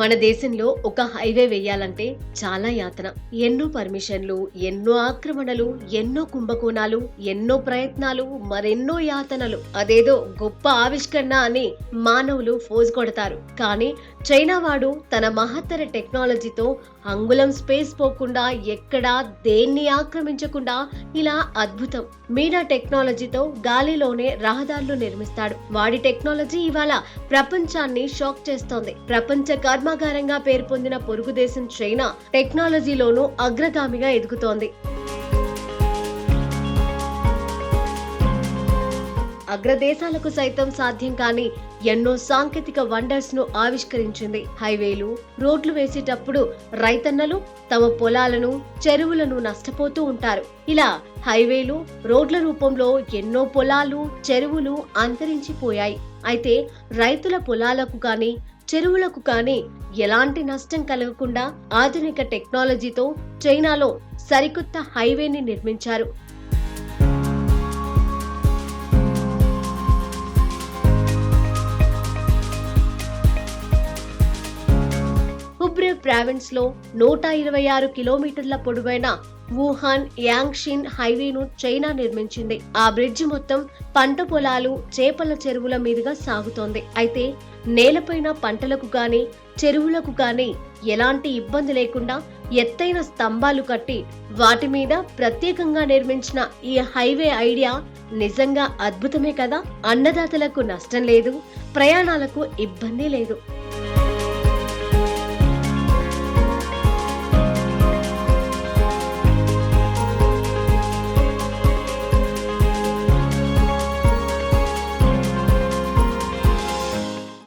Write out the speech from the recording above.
మన దేశంలో ఒక హైవే వేయాలంటే చాలా యాతన. ఎన్నో పర్మిషన్లు, ఎన్నో ఆక్రమణలు, ఎన్నో కుంభకోణాలు, ఎన్నో ప్రయత్నాలు, మరెన్నో యాతనలు. అదేదో గొప్ప ఆవిష్కరణ అని మానవులు ఫోజ్ కొడతారు. కానీ చైనా వాడు తన మహత్తర టెక్నాలజీతో అంగుళం స్పేస్ పోకుండా, ఎక్కడా దేన్ని ఆక్రమించకుండా ఇలా అద్భుతం మీనా టెక్నాలజీతో గాలిలోనే రహదారులు నిర్మిస్తాడు. వాడి టెక్నాలజీ ఇవాళ ప్రపంచాన్ని షాక్ చేస్తోంది. ప్రపంచ కర్మాగారంగా పేరు పొందిన పొరుగు దేశం చైనా టెక్నాలజీలోనూ అగ్రగామిగా ఎదుగుతోంది. అగ్రదేశాలకు సైతం సాధ్యం కాని ఎన్నో సాంకేతిక వండర్స్ ను ఆవిష్కరించింది. హైవేలు, రోడ్లు వేసేటప్పుడు రైతన్నలు తమ పొలాలను, చెరువులను నష్టపోతూ ఉంటారు. ఇలా హైవేలు, రోడ్ల రూపంలో ఎన్నో పొలాలు, చెరువులు అంతరించిపోయాయి. అయితే రైతుల పొలాలకు కానీ, చెరువులకు కానీ ఎలాంటి నష్టం కలగకుండా ఆధునిక టెక్నాలజీతో చైనాలో సరికొత్త హైవేని నిర్మించారు. హుబ్రే ప్రావిన్స్ లో 126 కిలోమీటర్ల పొడవైన వుహాన్ యాంగ్షిన్ హైవేను చైనా నిర్మించింది. ఆ బ్రిడ్జి మొత్తం పంట పొలాలు, చేపల చెరువుల మీదుగా సాగుతోంది. అయితే నేలపైన పంటలకు గాని, చెరువులకు గాని ఎలాంటి ఇబ్బంది లేకుండా ఎత్తైన స్తంభాలు కట్టి వాటి మీద ప్రత్యేకంగా నిర్మించిన ఈ హైవే ఐడియా నిజంగా అద్భుతమే కదా. అన్నదాతలకు నష్టం లేదు, ప్రయాణాలకు ఇబ్బంది లేదు.